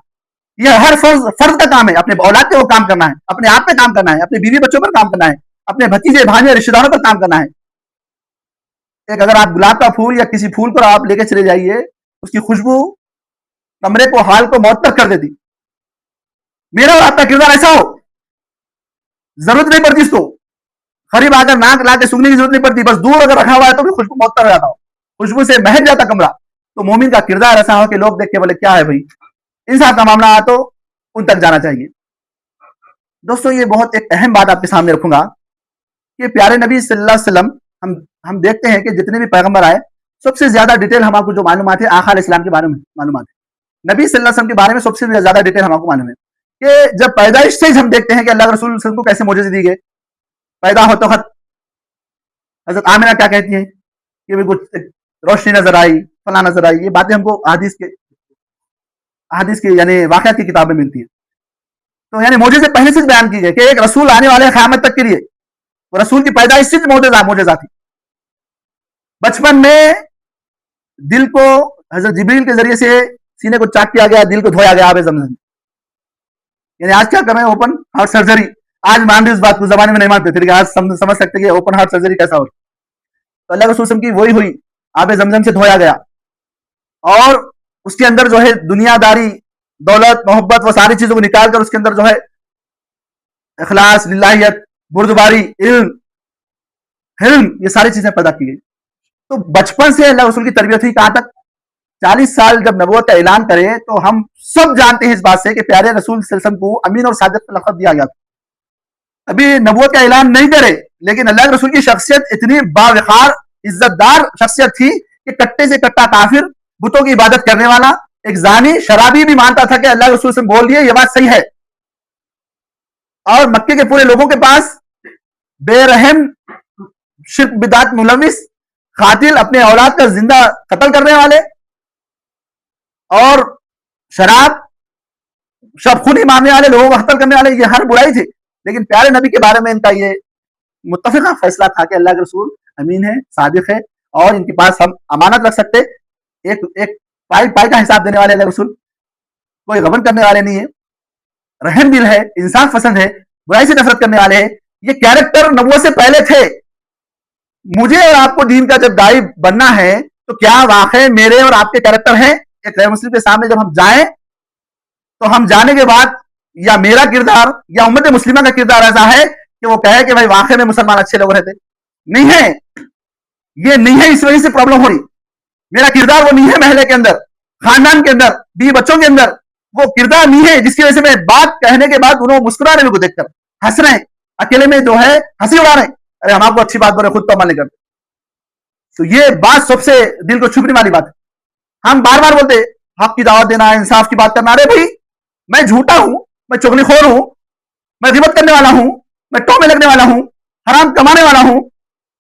यह हर फर्ज का काम है। अपने औलाद पे वो काम करना है, अपने आप पे काम करना है, अपने बीवी बच्चों पर काम करना है, अपने भतीजे भांजे रिश्तेदारों पर काम करना है। एक अगर आप गुलाब का फूल या किसी फूल को आप लेके चले जाइए, उसकी खुशबू कमरे को, हाल को मौत तक कर देती। मेरा और आपका किरदार ऐसा हो, जरूरत नहीं पड़ती इसको, करीब आकर नाक ला के सूंघने की जरूरत नहीं पड़ती, बस दूर अगर रखा हुआ है तो भी खुशबू मौत तक हो जाता हो, खुशबू से महक जाता कमरा। तो मोमिन का किरदार ऐसा हो कि लोग देख के बोले क्या है भाई, इंसान का मामला आ तो उन तक जाना चाहिए। दोस्तों ये बहुत एक अहम बात आपके सामने रखूंगा कि प्यारे नबी सल्लल्लाहु अलैहि वसल्लम, हम देखते हैं कि जितने भी पैगंबर आए सबसे ज्यादा डिटेल हमको जो मालूमात है आका अलैहिस्सलाम के बारे में मालूमात है। नबी सल्लल्लाहु अलैहि वसल्लम के बारे में सबसे ज्यादा डिटेल हमको मालूम है कि जब पैदाइश से हम देखते हैं कि अल्लाह के रसूल को कैसे मोजज़े दी गए। पैदा हो तो हजरत आमिना क्या कहती है कि कुछ रोशनी नजर आई, फला नजर आई। ये बातें हमको हदीस के यानी वाक़यात की किताब में मिलती है। तो यानी मोजज़े पहले से बयान की गए कि एक रसूल आने वाले क़यामत तक के लिए, वो रसूल की पैदाइश से मोजज़ा थी। बचपन में दिल को हजरत जिब्रील के जरिए से सीने को चाक किया गया, दिल को धोया गया आबे ज़मज़म। यानी आज क्या कर रहे हैं, ओपन हार्ट सर्जरी। आज मान रही उस बात को, जमाने में नहीं मानते थे, आज समझ सकते कि ओपन हार्ट सर्जरी कैसा हो। तो अल्लाह के रसूल की वही हुई, आबे ज़मज़म से धोया गया और उसके अंदर जो है दुनियादारी, दौलत, मोहब्बत, वो सारी चीजों को निकाल कर उसके अंदर जो है इखलास, लिल्लाहियत, बुर्दबारी, इल्म, ये सारी चीजें पैदा की गई। तो बचपन से अल्लाह रसूल की तरबियत हुई कहां तक? 40 साल जब नबूवत का ऐलान करे तो हम सब जानते हैं इस बात से कि प्यारे रसूल सल्लल्लाहु अलैहि वसल्लम को अमीन और सादिक का लक़ब दिया गया। अभी नबूवत का ऐलान नहीं करे, लेकिन अल्लाह के रसूल की शख्सियत इतनी बावक़ार, इज्जतदार शख्सियत थी कि कट्टे से कट्टा काफिर, बुतों की इबादत करने वाला, एक जानी, शराबी भी मानता था कि अल्लाह के रसूल से बोल दिए ये बात सही है। और मक्के के पूरे लोगों के पास बेरहम, शिर्क, बिदात, मुलविस, कातिल, अपने औलाद का जिंदा कत्ल करने वाले और शराब, खूनी मारने वाले, लोगों को कत्ल करने वाले, ये हर बुराई थी। लेकिन प्यारे नबी के बारे में इनका ये मुत्तफ़िक़ा फैसला था कि अल्लाह के रसूल अमीन है, सादिक है और इनके पास हम अमानत रख सकते। एक पाई का हिसाब देने वाले अल्लाह के रसूल, कोई गबन करने वाले नहीं है, रहम दिल है, इंसाफ पसंद है, बुराई से नफरत करने वाले हैं। ये कैरेक्टर नबूवत से पहले थे। मुझे और आपको दीन का जब दाई बनना है तो क्या वाकई मेरे और आपके कैरेक्टर हैं? एक गैर मुस्लिम के सामने जब हम जाएं तो हम जाने के बाद या मेरा किरदार या उम्मत मुस्लिमा का किरदार ऐसा है कि वो कहे कि भाई वाकई में मुसलमान अच्छे लोग रहते? नहीं है, ये नहीं है। इस वजह से प्रॉब्लम हो रही। मेरा किरदार वो नहीं है, महल्ले के अंदर, खानदान के अंदर, बीवी बच्चों के अंदर वो किरदार नहीं है जिसकी वजह से मैं बात कहने के बाद उन्होंने मुस्कुरा रहे को देखकर हंस रहे हैं। अकेले में जो है हंसी उड़ा रहे हैं, अरे हम आपको अच्छी बात बोल रहे खुद तो अमल नहीं करते। तो ये बात सबसे दिल को छूने वाली बात है। हम बार बार बोलते हक की दावत देना, इंसाफ की बात करना, अरे भाई मैं झूठा हूं, मैं चुगलीखोर हूं, मैं गिबत करने वाला हूं, मैं टोमे लगने वाला हूं, हराम कमाने वाला हूं,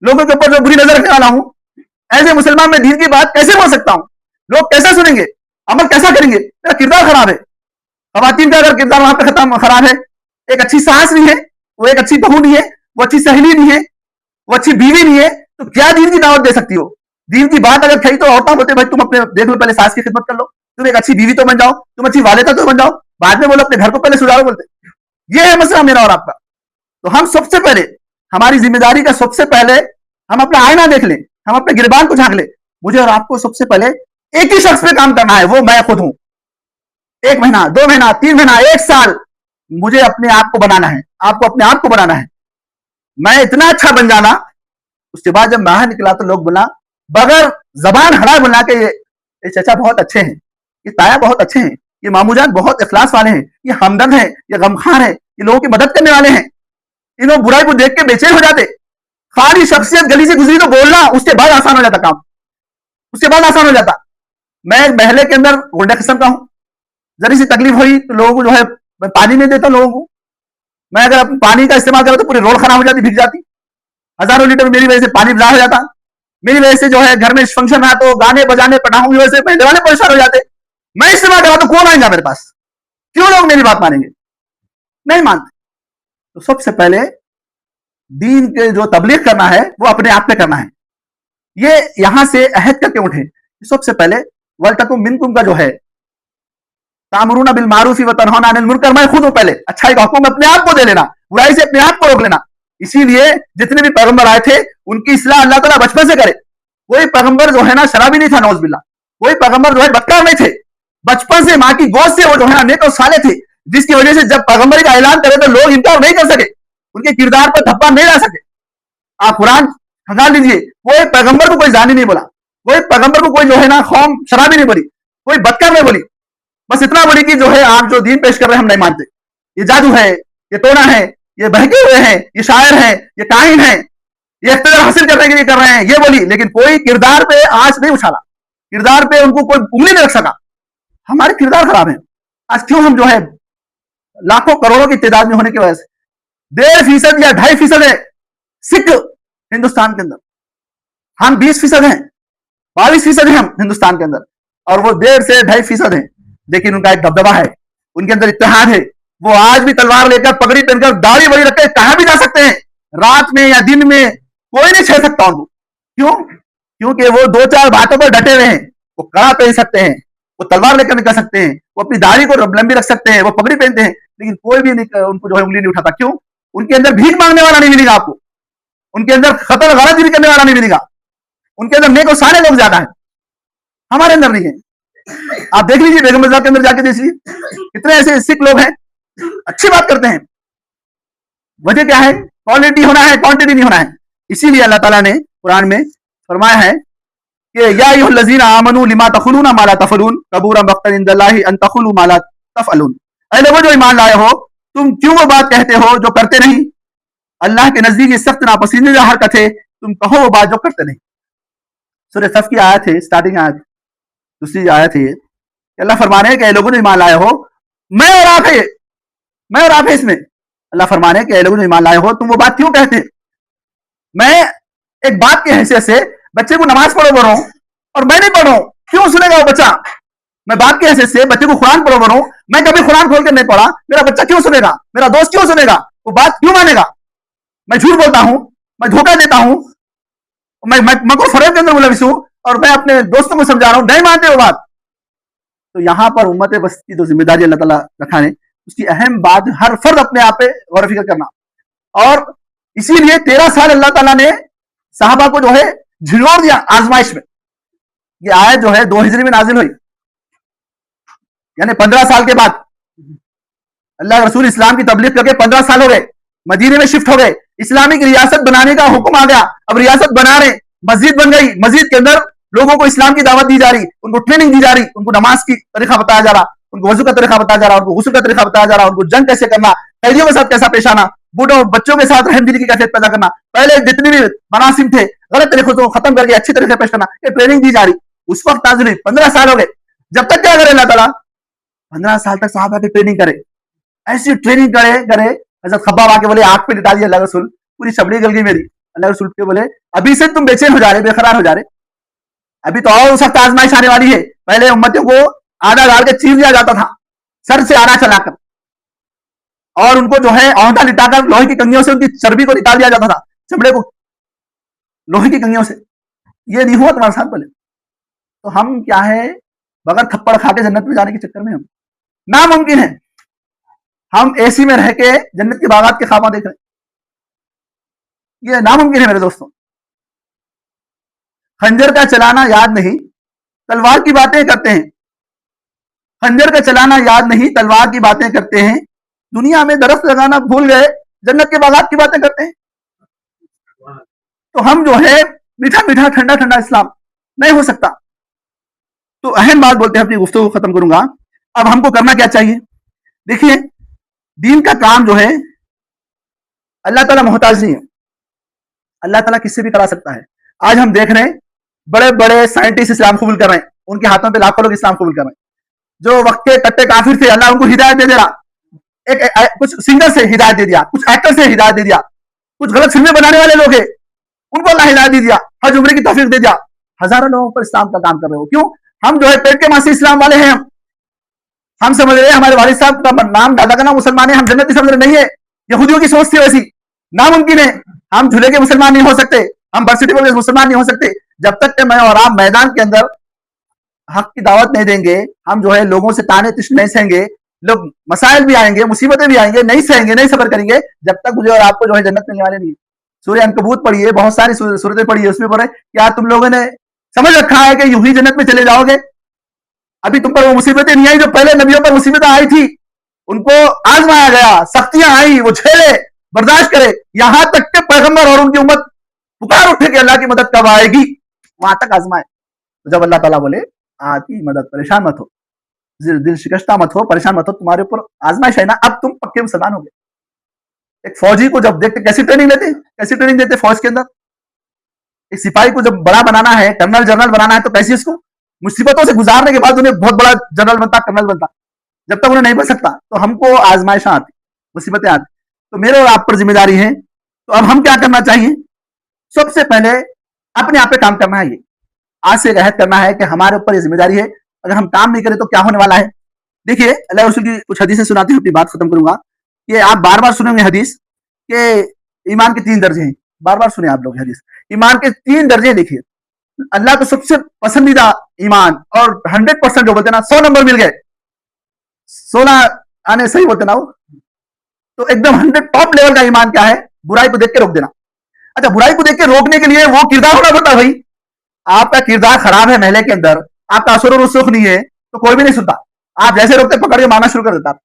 लोगों के ऊपर जो बुरी नजर रखने वाला हूं, ऐसे मुसलमान में दीन की बात कैसे बोल सकता हूं? लोग कैसे सुनेंगे, अमल कैसा करेंगे? मेरा किरदार खराब है। खवातीन का अगर किरदार वहां पे खराब है, एक अच्छी सास नहीं है, वो एक अच्छी बहू नहीं है, वो अच्छी सहेली नहीं है, वो अच्छी बीवी नहीं है, तो क्या दीन की दावत दे सकती हो? दीन की बात अगर कही तो औरतें बोलते भाई तुम अपने देख लो, पहले सास की खिदमत कर लो, तुम एक अच्छी बीवी तो बन जाओ, तुम अच्छी वालिदा तो बन जाओ, बाद में बोलो अपने घर को पहले सुधारो बोलते। ये है मसला मेरा और आपका। तो हम सबसे पहले, हमारी जिम्मेदारी का सबसे पहले हम अपना आईना देख लें, हम अपने गिरबान को झांक लें। मुझे और आपको सबसे पहले एक ही शख्स पे काम करना है, वो मैं खुद हूं। 1 महीना, 2 महीना, 3 महीना, 1 साल मुझे अपने आप को बनाना है, आपको अपने आप को बनाना है। मैं इतना अच्छा बन जाना, उसके बाद जब बाहर निकला तो लोग बोला, बगैर जबान हरा बोला कि ये चाचा बहुत अच्छे हैं, ये ताया बहुत अच्छे हैं, ये मामूजान बहुत इखलास वाले हैं, ये हमदर्द हैं, ये गमखार हैं, ये लोगों की मदद करने वाले हैं। इन्होंने बुराई को देख के बेचैन हो जाते। खाली शख्सियत गली से गुजरी तो बोलना, उसके बाद आसान हो जाता काम, उसके बाद आसान हो जाता। मैं महल्ले के अंदर गोल्डा किस्म का हूं, जरी सी तकलीफ हुई तो लोगों को जो है मैं पानी नहीं देता लोगों को। मैं अगर पानी का इस्तेमाल करा तो पूरी रोड खराब हो जाती, भीग जाती, हजारों लीटर मेरी वजह से पानी बजा हो जाता। मेरी वजह से जो है घर में फंक्शन रहा तो गाने बजाने पटाखों की वजह से महल्ले वाले परेशान हो जाते। मैं इस्तेमाल करा तो कौन आएगा मेरे पास? क्यों लोग मेरी बात मानेंगे? नहीं मानते। तो सबसे पहले दीन के जो तबलीग करना है वो अपने आप में करना है। ये यहां से अहद करके उठे। सबसे पहले वलतकुम मिनकुम का जो है तामरूना बिल मारूफ व तनहौना अनिल मुनकर, मैं खुद हूं। पहले अच्छाई का हुक्म अपने आप को दे लेना, बुराई से अपने आप को रोक लेना। इसीलिए जितने भी पैगंबर आए थे उनकी इस्लाह अल्लाह ताला बचपन से करे। कोई पैगंबर जो है ना शराबी नहीं था, नौज बिल्ला। कोई पैगंबर जो है बदकार नहीं थे, बचपन से माँ की गोद से वो जो है ना नेक और साले थे, जिसकी वजह से जब पैगंबरी का ऐलान करे तो लोग इनकार नहीं कर सके, उनके किरदार पर धब्बा नहीं ला सके। आप कुरान खंगाल लीजिए, कोई पैगंबर को कोई जानी नहीं बोला, कोई पैगंबर को कोई जो है ना कौम शराबी नहीं बोली, कोई बदकार नहीं बोली। बस इतना बोली कि जो है आप जो दीन पेश कर रहे हैं हम नहीं मानते, ये जादू है, ये टोना है, ये बहके हुए हैं, ये शायर हैं, ये काहिन हैं, ये इख्तियार हासिल करने के लिए कर रहे हैं, ये बोली। लेकिन कोई किरदार पे आंच नहीं उछाला, किरदार पे उनको कोई उंगली नहीं रख सका। हमारे किरदार खराब है। आज क्यों हम जो है लाखों करोड़ों की तादाद में होने की वजह से 1.5% या 2.5% है सिख हिंदुस्तान के अंदर, हम 20% हैं, 22% हैं हम हिंदुस्तान के अंदर, और वो 1.5 से 2.5% हैं। लेकिन उनका एक दबदबा है, उनके अंदर इत्तेहाद है। वो आज भी तलवार लेकर पगड़ी पहनकर दाढ़ी बड़ी रखकर कहां भी जा सकते हैं, रात में या दिन में कोई नहीं छेड़ सकता उनको। क्यों? क्योंकि वो 2-4 बातों पर डटे हुए हैं। वो कड़ा पहन सकते हैं, वो तलवार लेकर निकल सकते हैं, वो अपनी दाढ़ी को लंबी रख सकते हैं, वो पगड़ी पहनते हैं, लेकिन कोई भी उनको जो है उंगली नहीं उठाता। क्यों? उनके अंदर भीख मांगने वाला नहीं मिलेगा आपको, उनके अंदर खतर गलत करने वाला नहीं मिलेगा, उनके अंदर नेक और सारे लोग ज्यादा है, हमारे अंदर नहीं है। आप देख लीजिए बेगम बाजार के अंदर जाके देखिए, कितने ऐसे सिख लोग हैं, अच्छी बात करते हैं। वजह क्या है? क्वालिटी होना है, क्वांटिटी नहीं होना है। इसीलिए अल्लाह ताला ने कुरान में फरमाया है कि या अय्युहल्लज़ीना आमनू लिमा तक़ूलूना मा ला तफ़अलून कबूरा मक़्तन इंदल्लाहि अन तक़ूलू मा ला तफ़अलून। ऐ लोगों जो ईमान लाए हो, तुम क्यों वो बात कहते हो जो करते नहीं? अल्लाह के नजदीक ये सख्त नापसंदीदा हरकत है, तुम कहो वो बात जो करते नहीं। सूरह सफ की आयत है, स्टार्टिंग आयत, दूसरी आयत है। अल्लाह फरमाने हैं कि लोगों ने ईमान लाए हो, मैं और आप है, मैं और आप है इसमें। अल्लाह फरमाने हैं कि लोगों ने ईमान लाए हो, तुम वो बात क्यों कहते? मैं एक बात की हैसियत से बच्चे को नमाज पढ़ो बोल रहा हूं और मैं नहीं पढ़ रहा हूं, क्यों सुनेगा वो बच्चा? मैं बात की हैसियत से बच्चे को कुरान पढ़ो बोल रहा हूं, मैं कभी कुरान खोल कर नहीं पढ़ा, मेरा बच्चा क्यों सुनेगा? मेरा दोस्त क्यों सुनेगा? वो बात क्यों मानेगा? मैं झूठ बोलता हूं, मैं धोखा देता हूं, मैं को फरेब के अंदर मुलविस हूं और मैं अपने दोस्तों को समझा रहा हूं, नहीं मानते वो बात। तो यहां पर उम्मत बस की जो जिम्मेदारी अल्लाह ताला रखा है, उसकी अहम बात हर फर्द अपने आप पे गौर फिक्र करना। और इसीलिए 13 साल अल्लाह ताला ने साहबा को जो है झिझोड़ दिया आजमाइश में। ये आयत जो है 2 हिजरी में नाजिल हुई, यानी 15 साल के बाद अल्लाह रसूल इस्लाम की तबलीग करके 15 साल हो गए, मदीने में शिफ्ट हो गए, इस्लामिक रियासत बनाने का हुक्म आ गया। अब रियासत बना रहे, मस्जिद बन गई, मस्जिद के अंदर लोगों को इस्लाम की दावत दी जा रही, उनको ट्रेनिंग दी जा रही, उनको नमाज की तरीका बताया जा रहा, उनको वजू का तरीका बताया जा रहा, उनको गुस्ल का तरीका बताया जा रहा, उनको जंग कैसे करना, कैदियों के साथ कैसा पेश आना, बूढ़ों बच्चों के साथ रहमदिली की कैफियत पैदा करना, पहले जितने भी मनासिब थे गलत तरीकों को खत्म करके अच्छी तरह से पेश करना, ये ट्रेनिंग दी जा रही। उस वक्त नाज़रीन 15 साल हो गए, जब तक क्या करे अल्लाह ताला 15 साल तक सहाबा की ट्रेनिंग करे, ऐसी ट्रेनिंग करे हजरत खब्बाब आके बोले आग पे लिटा दिया अल्लाह रसूल, पूरी चमड़ी गल गई मेरी। अल्लाह रसूल के बोले अभी से तुम बेचैन हो जा रहे, बेकरार हो जा रहे, अभी तो और सख्त आजमाइश आने वाली है। पहले उम्मतियों को आधा डाल के चीर दिया जाता था सर से आना चलाकर, और उनको जो है औंधा लिटाकर लोहे की कंगियों से उनकी चर्बी को निकाल दिया जाता था, चमड़े को लोहे की कंगियों से। ये नहीं हुआ तुम्हारे साथ बोले। तो हम क्या है, बगैर थप्पड़ खा के जन्नत में जाने के चक्कर में हम नामुमकिन है। हम एसी में रह के जन्नत के बागात के ख्वाब देख रहे हैं, ये नामुमकिन है मेरे दोस्तों। खंजर का चलाना याद नहीं, तलवार की बातें करते हैं। खंजर का चलाना याद नहीं, तलवार की बातें करते हैं। दुनिया में दरख्त लगाना भूल गए, जन्नत के बागात की बातें करते हैं। तो हम जो है मीठा मीठा ठंडा ठंडा इस्लाम नहीं हो सकता। तो अहम बात बोलते हैं, अपनी गुफ्तगू खत्म करूंगा। अब हमको करना क्या चाहिए? देखिए, दीन का काम जो है अल्लाह ताला मोहताज नहीं है, अल्लाह ताला किससे भी करा सकता है। आज हम देख रहे हैं बड़े बड़े साइंटिस्ट इस्लाम कबूल कर रहे हैं, उनके हाथों पे लाखों लोग इस्लाम कबूल कर रहे हैं। जो वक्त के कट्टे काफिर थे, अल्लाह उनको हिदायत दे दे रहा। कुछ सिंगर से हिदायत दे दिया, कुछ एक्टर से हिदायत दे दिया, कुछ गलत फिल्में बनाने वाले लोग हैं उनको अल्लाह हिदायत दे दिया, हज उम्रे की तौफीक दे दिया। हजारों लोगों पर इस्लाम का काम कर रहे हो। क्यों? हम जो है पेट के मासी इस्लाम वाले हैं। हम समझ रहे हैं हमारे वालिद साहब का नाम, दादा का नाम मुसलमान है, हम जन्नती समझ रहे नहीं है। यहूदियों की सोच थी वैसी, नामुमकिन है। हम झूले के मुसलमान नहीं हो सकते, हम बर्थ सर्टिफिकेट के मुसलमान नहीं हो सकते जब तक कि मैं और आप मैदान के अंदर हक की दावत नहीं देंगे। हम जो है लोगों से ताने तिश्न नहीं सहेंगे, लोग मसाइल भी आएंगे, मुसीबतें भी आएंगे, नहीं सहेंगे, नहीं सबर करेंगे, जब तक मुझे और आपको जो है जन्नत मिलने वाले नहीं। सूर्य अनकबूत पढ़िए, बहुत सारी सूरतें पढ़िए, उसमें बोले क्या तुम लोगों ने समझ रखा है कि यूं ही जन्नत में चले जाओगे? अभी तुम पर वो मुसीबतें नहीं आई जो पहले नबियों पर मुसीबतें आई थी। उनको आजमाया गया, सख्तियां आई, वो झेले, बर्दाश्त करे, यहां तक के पैगंबर और उनकी उम्मत पुकार उठे कि अल्लाह की मदद कब आएगी, वहां तक आजमाए। तो जब अल्लाह ताला बोले आती मदद, परेशान मत हो, दिल शिकस्ता मत हो, परेशान मत हो, तुम्हारे ऊपर आजमाइश है ना, अब तुम पक्के मुसलमान हो गए। एक फौजी को जब देखते कैसी ट्रेनिंग लेते, कैसी ट्रेनिंग देते फौज के अंदर। एक सिपाही को जब बड़ा बनाना है, कर्नल जनरल बनाना है, तो कैसी उसको मुसीबतों से गुजारने के बाद उन्हें बहुत बड़ा जनरल बनता, कर्नल बनता। जब तक उन्हें नहीं बन सकता तो हमको आजमाइशें आती, मुसीबतें आती। तो मेरे और आप पर जिम्मेदारी है। तो अब हम क्या करना चाहिए? सबसे पहले अपने आप पे काम करना है। ये आज से अहद करना है कि हमारे ऊपर ये जिम्मेदारी है। अगर हम काम नहीं करें तो क्या होने वाला है? देखिए, अल्लाह रसूल की कुछ हदीसें सुनाते हुए अपनी बात खत्म करूंगा। ये आप बार बार सुनेंगे हदीस के ईमान के 3 दर्जे हैं। बार बार सुने आप लोग हदीस, ईमान के 3 दर्जे। देखिए, अल्लाह को सबसे पसंदीदा ईमान, और 100% जो बोलते ना 100 नंबर मिल गए, 16 आने सही बोलते ना वो, तो एकदम 100 टॉप लेवल का ईमान क्या है? बुराई को देख के रोक देना। अच्छा, बुराई को देख के रोकने के लिए वो किरदार होना पड़ता है। भाई आपका किरदार खराब है, महले के अंदर आपका असर और रुसूख नहीं है, तो कोई भी नहीं सुनता। आप जैसे रोकते पकड़ के मारना शुरू कर देता।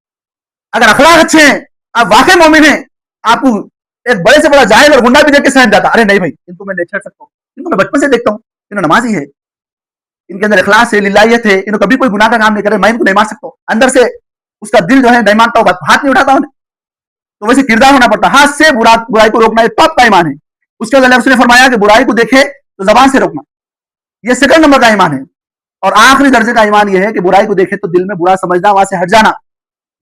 अगर अखलाक अच्छे हैं, आप वाकई मोमिन हैं, आपको एक बड़े से बड़ा जाहिल और गुंडा भी देख के सहन जाता, अरे नहीं भाई इनको मैं नहीं छेड़ सकता हूँ, इनको मैं बचपन से देखता हूँ, इन्होंने नमाजी है, इनके अंदर इखलास है, लिल्लाहियत है, इन्होंने कभी कोई गुनाह का काम नहीं करे, मैं इनको नहीं मार सकता हूँ। अंदर से उसका दिल जो है नहीं मानता हूँ, हाथ नहीं उठाता हूँ। तो वैसे किरदार होना पड़ता, हाथ से बुराई को रोकना टॉप का ईमान है। उसके बाद उसने फरमाया कि बुराई को देखे तो जबान से रोकना, यह सेकंड नंबर का ईमान है। और आखिरी दर्जे का ईमान यह है कि बुराई को देखे तो दिल में बुरा समझना, वहां से हट जाना,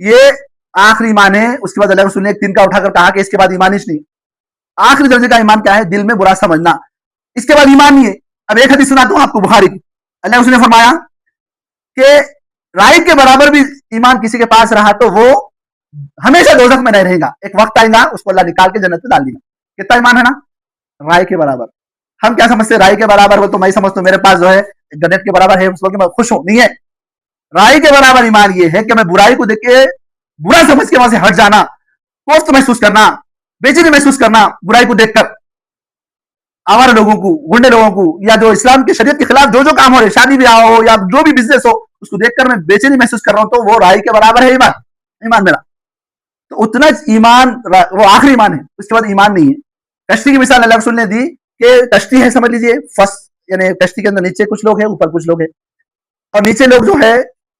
ये आखिरी ईमान है। उसके बाद अल्लाह रसूल ने एक तिनका उठाकर कहा कि इसके बाद ईमान ही नहीं। आखिरी दर्जे का ईमान क्या है? दिल में बुरा समझना, इसके बाद ईमान नहीं है। अब एक हदीस सुनाता हूं आपको बुखारी की। अल्लाह रसूल ने फरमाया कि राई के बराबर भी ईमान किसी के पास रहा तो वो हमेशा दोजख में नहीं रहेगा, एक वक्त आएगा उसको अल्लाह निकाल के जन्नत में डाल देगा। कितना ईमान है ना? राई के बराबर। हम क्या समझते हैं राई के बराबर? वो तो मैं समझता हूं मेरे पास जो है गन्नत के बराबर है, उसको मैं खुश हूं, नहीं है। राई के बराबर ईमान ये है कि मैं बुराई को देख के बुरा समझ के वहां से हट जाना, कोफ्त महसूस करना, बेचैनी महसूस करना बुराई को देखकर। आवारा लोगों को, गुंडे लोगों को, या जो इस्लाम की शरीयत के खिलाफ जो जो काम हो रहे, शादी ब्याह हो या जो भी बिजनेस हो, उसको देखकर मैं बेचैनी महसूस कर रहा हूं, तो वो राई के बराबर है ईमान मेरा। तो उतना ईमान वो आखिरी ईमान है, उसके बाद ईमान नहीं है। कश्ती की मिसाल अल्लाह रसूल ने दी कि कश्ती है, समझ लीजिए फर्स्ट, यानी कश्ती के अंदर नीचे कुछ लोग हैं, ऊपर कुछ लोग हैं। और नीचे लोग जो है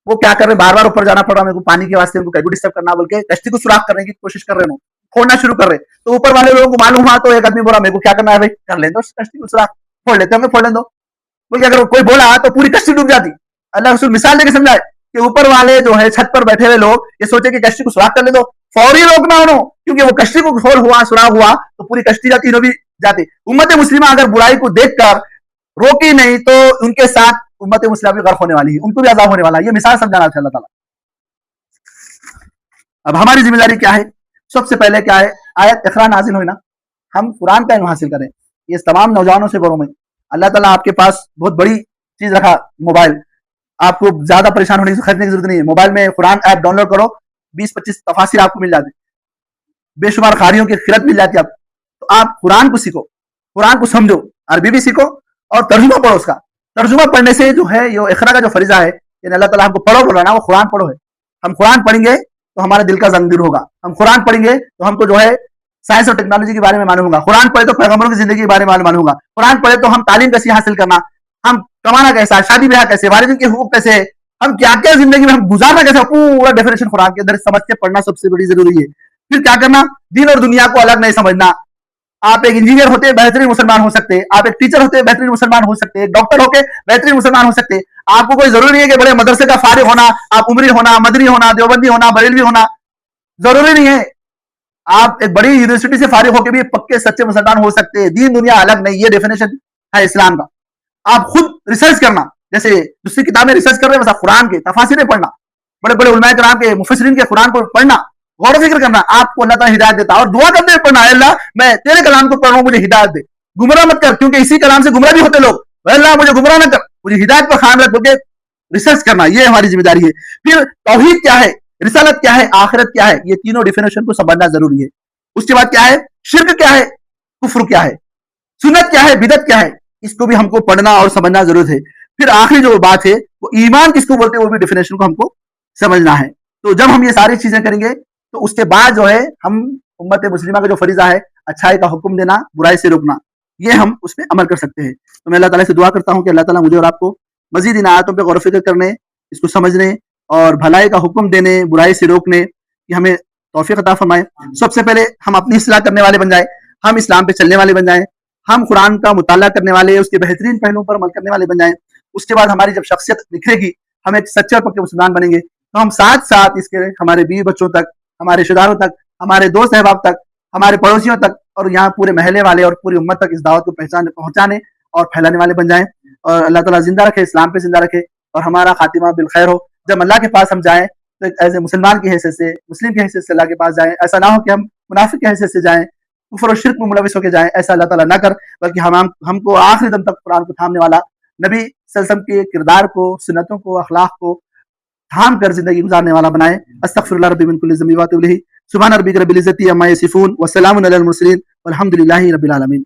वो क्या कर रहे हैं, बार बार ऊपर जाना पड़ रहा है मेरे को पानी के वास्ते, उनको कैसे डिस्टर्ब करना बोल के कश्ती को सुराख करने की कोशिश कर रहे हैं, फोड़ना शुरू कर रहे, तो ऊपर वाले लोगों को मालूम हुआ, तो एक आदमी बोला मेरे को क्या करना है भाई, कर लें दो कश्ती को सुराख, फोड़ लेते होंगे, फोड़ लें दो। क्योंकि अगर कोई बोला तो पूरी कश्ती डूब जाती। अल्लाह रसूल मिसाल देके समझाए कि ऊपर वाले जो है छत पर बैठे हुए लोग ये सोचे कि कश्ती को सुराख कर ले दो, फौरी रोकना उन्होंने, क्योंकि वो कश्ती को खोल हुआ, सुराख हुआ तो पूरी कश्ती जाती, भी जाती। उम्मत मुस्लिमा अगर बुराई को देखकर रोकी नहीं तो उनके साथ उम्मत मुस्लिमा भी गर्क होने वाली है, उनको भी अजाब होने वाला है। ये मिसाल समझाना था अल्लाह ताला। अब हमारी जिम्मेदारी क्या है? सबसे पहले क्या है, आयत इकरा नाजिल हुई ना, हम कुरान का इल्म हासिल करें। ये तमाम नौजवानों से बोलो मैं, अल्लाह ताला आपके पास बहुत बड़ी चीज रखा, मोबाइल, आपको ज्यादा परेशान होने की खरीदने की जरूरत नहीं है। मोबाइल में कुरान ऐप डाउनलोड करो, 20-25 तफासिर आपको मिल जाते, बेशुमार खारियों की खिरत मिल जाती है। तो आप कुरान को सीखो, कुरान को समझो, अरबी भी सीखो और तर्जुमा पढ़ो उसका। तर्जुमा पढ़ने से जो है ये इकरा का जो फरीजा है, यानी अल्लाह ताला हमको पढ़ो बोल रहा है ना, वो कुरान पढ़ो है। हम कुरान पढ़ेंगे तो हमारे दिल का जंग दूर होगा, हम कुरान पढ़ेंगे तो हमको जो है साइंस और टेक्नोलॉजी के बारे में मालूम होगा, कुरान पढ़े तो पैगंबरों की जिंदगी के बारे में मालूम होगा, कुरान पढ़े तो हम तालीम कैसे हासिल करना, हम कमाना कैसा, शादी ब्याह कैसे, वालिदैन के हुकूक कैसे, हम क्या क्या जिंदगी में हम गुजारना कैसे, पूरा डेफिनेशन कुरान के अंदर समझ के पढ़ना सबसे बड़ी जरूरी है। फिर क्या करना, दीन और दुनिया को अलग नहीं समझना। आप एक इंजीनियर होते बेहतरीन मुसलमान हो सकते, आप एक टीचर होते बेहतरीन मुसलमान हो सकते, एक डॉक्टर होके बेहतरीन मुसलमान हो सकते। आपको कोई जरूरी नहीं है कि बड़े मदरसे का फारिग होना, आप उमरी होना, मदनी होना, देवबंदी होना, बरेलवी होना, जरूरी नहीं है। आप एक बड़ी यूनिवर्सिटी से फारिग होकर भी पक्के सच्चे मुसलमान हो सकते हैं। दीन दुनिया अलग नहीं, ये डेफिनेशन है इस्लाम का। आप खुद रिसर्च करना, जैसे दूसरी किताबें रिसर्च कर रहे हैं वैसा कुरान के तफासिरें पढ़ना, बड़े बड़े उलमाए किराम के मुफस्सिरीन के कुरान को पढ़ना, गौर व फिक्र करना, आपको अल्लाह ताला हिदायत देता है। और दुआ करते हुए पढ़ना, अल्लाह मैं तेरे कलाम को पढ़ रहा हूं, मुझे हिदायत दे, गुमराह मत कर, क्योंकि इसी कलाम से गुमराह भी होते लोग, अल्लाह मुझे गुमराह न कर, मुझे हिदायत पर कायम रख, बोलके रिसर्च करना, ये हमारी जिम्मेदारी है। फिर तौहीद क्या है, रिसालत क्या है, आखिरत क्या है, ये तीनों डेफिनेशन को समझना जरूरी है। उसके बाद क्या है, शिर्क क्या है, कुफ्र क्या है, सुन्नत क्या है, बिदत क्या है, इसको भी हमको पढ़ना और समझना जरूरत है। फिर आखिरी जो बात है वो ईमान किसको बोलते हैं, वो भी डेफिनेशन को हमको समझना है। तो जब हम ये सारी चीजें करेंगे तो उसके बाद जो है हम उम्मत मुस्लिमा का जो फरीजा है, अच्छाई का हुक्म देना, बुराई से रोकना, ये हम उस पर अमल कर सकते हैं। तो मैं अल्लाह ताला से दुआ करता हूँ कि अल्लाह ताला मुझे और आपको मजीद इन आयतों पर गौर फिक्र करने, इसको समझने और भलाई का हुक्म देने, बुराई से रोकने की हमें तौफीक अता फरमाए। सबसे पहले हम अपनी इस्लाह करने वाले बन जाए, हम इस्लाम पे चलने वाले बन जाए, हम कुरान का मुताला करने वाले, उसके बेहतरीन पहलुओं पर अमल करने वाले बन जाए। उसके बाद हमारी जब शख्सियत निखरेगी, हम एक सच्चे और पक्के मुसलमान बनेंगे, तो हम साथ साथ इसके हमारे बीवी बच्चों तक, हमारे रिश्तेदारों तक, हमारे दोस्त अहबाब तक, हमारे पड़ोसियों तक और यहाँ पूरे महल्ले वाले और पूरी उम्मत तक इस दावत को पहुंचाने और फैलाने वाले बन जाएं। और अल्लाह ताला जिंदा रखे, इस्लाम पे जिंदा रखे और हमारा खातिमा बिल खैर हो। जब अल्लाह के पास हम जाएं तो एज ए मुसलमान की हैसियत से, मुस्लिम की हैसियत से अल्लाह के पास जाएं। ऐसा ना हो कि हम मुनाफिक की हैसियत से जाएं, कुफ्र और शिर्क में मुलविस होकर जाएं, ऐसा अल्लाह ताला ना कर, बल्कि हमको आखिरी दम तक कुरान को थामने वाला, नबी सल्लल्लाहु अलैहि वसल्लम के किरदार को, सुन्नतों को, अखलाक को थाम कर जिंदगी गुजारने वाला बनाए। अस्तगफिरुल्लाह रब्बी मिन कुल्लि ज़ंबि व अतूबु इलैहि। सुब्हान रब्बिका रब्बिल इज़्ज़ति अम्मा यसिफून व सलामुन अलल मुरसलीन वल्हम्दुलिल्लाहि रब्बिल आलमीन।